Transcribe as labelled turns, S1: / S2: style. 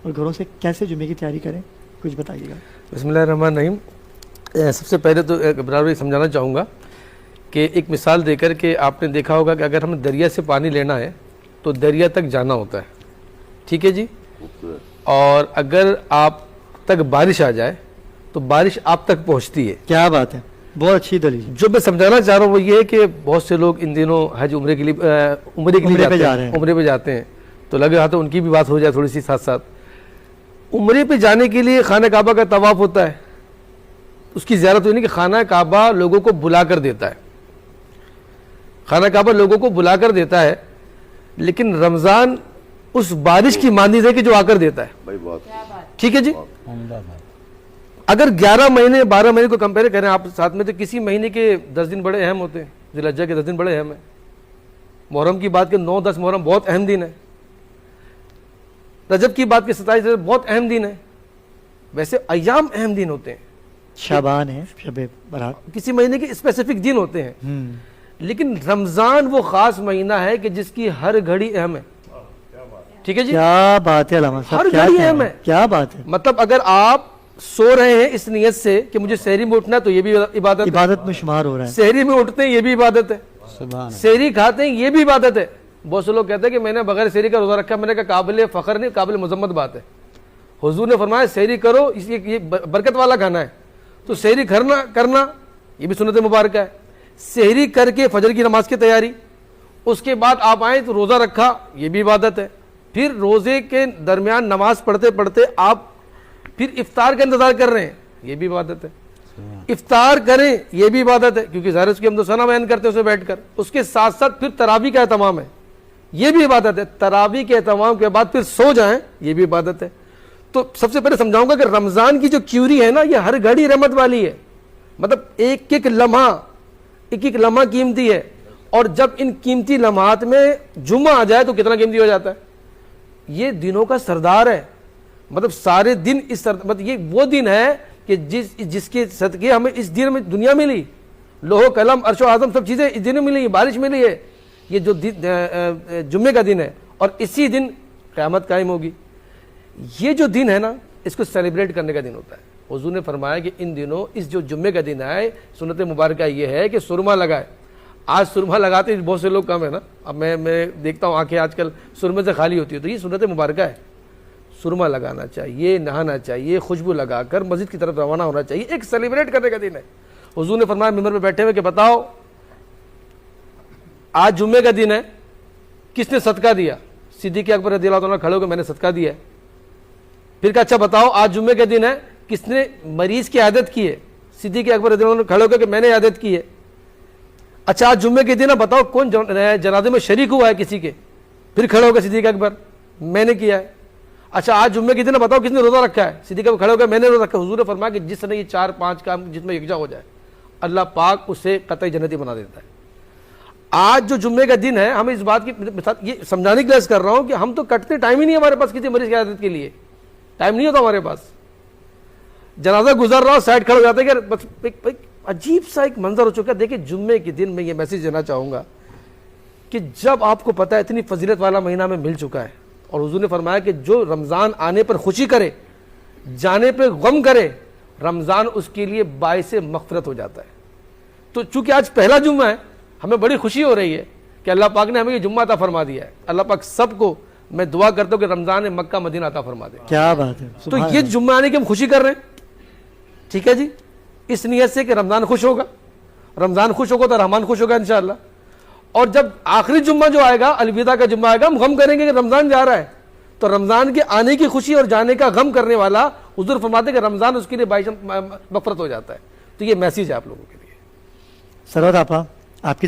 S1: اور گھروں سے کیسے جمعے کی تیاری کریں، کچھ بتائیے گا۔
S2: بسم اللہ الرحمن الرحیم۔ سب سے پہلے تو برابر سمجھانا چاہوں گا کہ ایک مثال دے کر کہ آپ نے دیکھا ہوگا کہ اگر ہمیں دریا سے پانی لینا ہے تو دریا تک جانا ہوتا ہے، ٹھیک ہے جی، اور اگر آپ تک بارش آ جائے تو بارش آپ تک پہنچتی ہے۔
S1: کیا بات ہے، بہت اچھی دلیل۔
S2: جو میں سمجھانا چاہ رہا ہوں وہ یہ ہے کہ بہت سے لوگ ان دنوں حج عمرے کے لیے عمرے پہ جاتے ہیں، تو لگ رہا تو ان کی بھی بات ہو جائے تھوڑی سی ساتھ ساتھ۔ عمرے پہ جانے کے لیے خانہ کعبہ کا طواف ہوتا ہے، اس کی زیارت ہوئی نہیں کہ خانہ کعبہ لوگوں کو بلا کر دیتا ہے، خانہ کعبہ لوگوں کو بلا کر دیتا ہے، لیکن رمضان اس بارش کی مانند ہے کہ جو آ کر دیتا ہے، ٹھیک ہے جی۔ اگر 11 مہینے 12 مہینے کو کمپیئر کریں آپ ساتھ میں تو کسی مہینے کے 10 دن بڑے اہم ہوتے ہیں، ذی الحجہ کے 10 دن بڑے اہم ہیں۔ محرم کی بات کہ 9-10 محرم بہت اہم دن ہے، رجب کی بات کہ 27 رجب بہت اہم دن ہے۔ ویسے ایام اہم دن ہوتے ہیں،
S1: شعبان ہے، شب برات،
S2: کسی مہینے کے اسپیسیفک دن ہوتے ہیں، لیکن رمضان وہ خاص مہینہ ہے کہ جس کی ہر گھڑی اہم ہے، ٹھیک ہے جی۔
S1: کیا بات ہے علامہ صاحب،
S2: ہر گھڑی اہم ہے،
S1: کیا بات ہے۔
S2: مطلب اگر آپ سو رہے ہیں اس نیت سے کہ مجھے سحری میں اٹھنا ہے تو یہ بھی
S1: عبادت میں شمار ہو رہا ہے،
S2: سحری میں اٹھتے ہیں یہ بھی عبادت ہے، سحری کھاتے ہیں یہ بھی عبادت ہے۔ بہت سے لوگ کہتے ہیں کہ میں نے بغیر سحری کا روزہ رکھا، میں نے کہا قابل فخر نہیں، قابل مذمت بات ہے۔ حضور نے فرمایا سحری کرو، اس یہ برکت والا کھانا ہے، تو سحری کرنا یہ بھی سنت مبارکہ ہے۔ سحری کر کے فجر کی نماز کی تیاری، اس کے بعد آپ آئیں تو روزہ رکھا، یہ بھی عبادت ہے۔ پھر روزے کے درمیان نماز پڑھتے پڑھتے آپ پھر افطار کا انتظار کر رہے ہیں، یہ بھی عبادت ہے۔ افطار کریں یہ بھی عبادت ہے، کیونکہ ظاہر اس کی حمد و ثنا بیان کرتے ہیں اسے بیٹھ کر۔ اس کے ساتھ ساتھ پھر تراویح کا اہتمام ہے، یہ بھی عبادت ہے۔ تراویح کے اہتمام کے بعد پھر سو جائیں، یہ بھی عبادت ہے۔ تو سب سے پہلے سمجھاؤں گا کہ رمضان کی جو کیوری ہے نا، یہ ہر گھڑی رحمت والی ہے، مطلب ایک ایک لمحہ قیمتی ہے، اور جب ان قیمتی لمحات میں جمعہ آ جائے تو کتنا قیمتی ہو جاتا ہے۔ یہ دنوں کا سردار ہے، مطلب سارے دن مطلب یہ وہ دن ہے کہ جس کے صدقے ہمیں اس دن میں دنیا ملی، لوح قلم عرش و اعظم سب چیزیں اس دن میں ملی، بارش ملی ہے۔ یہ جو جمعے کا دن ہے اور اسی دن قیامت قائم ہوگی۔ یہ جو دن ہے نا، اس کو سیلیبریٹ کرنے کا دن ہوتا ہے۔ حضور نے فرمایا کہ ان دنوں اس جو جمعے کا دن ہے، سنت مبارکہ یہ ہے کہ سرما لگائے۔ آج سرما لگاتے بہت سے لوگ کم ہے نا، اب میں دیکھتا ہوں آنکھیں آج کل سرمے سے خالی ہوتی ہے، تو یہ سنت مبارکہ ہے۔ سرما لگانا چاہیے، نہانا چاہیے، خوشبو لگا کر مسجد کی طرف روانہ ہونا چاہیے، ایک سیلیبریٹ کرنے کا دن ہے۔ حضور نے فرمایا ممبر پہ بیٹھے ہوئے کہ بتاؤ آج جمعے کا دن ہے، کس نے صدقہ دیا؟ صدیق اکبر رضی اللہ عنہ کھڑے ہو کے میں نے صدقہ دیا ہے۔ پھر کہا اچھا بتاؤ آج جمعے کا دن ہے، کس نے مریض کی عیادت کی ہے؟ صدیق اکبر رضی اللہ عنہ کھڑے ہو کے کہ میں نے عیادت کی ہے۔ اچھا آج جمعے کے دن ہے، بتاؤ کون جنازے میں شریک ہوا ہے کسی کے؟ پھر کھڑے ہو گئے صدیق اکبر، میں نے کیا ہے۔ اچھا آج جمعے کے دن ہے، بتاؤ کس نے روزہ رکھا ہے؟ صدیق اکبر کھڑے ہو گئے، میں نے روزہ رکھا۔ حضور نے فرمایا کہ جس نے یہ 4-5 کام جس میں یکجا ہو جائے، اللہ پاک اسے قطعی جنتی بنا دیتا ہے۔ آج جو جمعے کا دن ہے، ہمیں اس بات کی یہ سمجھانے کے لیے کر رہا ہوں کہ ہم تو کٹتے ٹائم ہی نہیں ہمارے پاس، کسی مریض کی عیادت کے لیے ٹائم نہیں ہوتا ہمارے پاس۔ جنازہ گزر رہا ہو سائڈ کھڑے ہو جاتے ہیں کہ ایک عجیب سا ایک منظر ہو چکا ہے۔ دیکھیں جمعے کے دن میں یہ میسج دینا چاہوں گا کہ جب آپ کو پتہ ہے اتنی فضیلت والا مہینہ میں مل چکا ہے، اور حضور نے فرمایا کہ جو رمضان آنے پر خوشی کرے، جانے پہ غم کرے، رمضان اس کے لیے باعث مغفرت ہو جاتا ہے۔ تو چونکہ آج پہلا جمعہ ہے، ہمیں بڑی خوشی ہو رہی ہے کہ اللہ پاک نے ہمیں یہ جمعہ عطا فرما دیا ہے۔ اللہ پاک سب کو میں دعا کرتا ہوں کہ رمضان مکہ مدینہ عطا فرما دے۔
S1: کیا بات ہے،
S2: تو یہ جمعہ آنے کی ہم خوشی کر رہے ہیں، ٹھیک ہے جی، اس نیت سے کہ رمضان خوش ہوگا، رمضان خوش ہوگا تو رحمان خوش ہوگا انشاءاللہ۔ اور جب آخری جمعہ جو آئے گا، الوداع کا جمعہ آئے گا، ہم غم کریں گے کہ رمضان جا رہا ہے، تو رمضان کے آنے کی خوشی اور جانے کا غم کرنے والا حضور فرماتے ہیں کہ رمضان اس کے لیے باعث مغفرت ہو جاتا ہے۔ تو یہ میسیج ہے آپ لوگوں کے لیے۔
S1: سرور آپ کی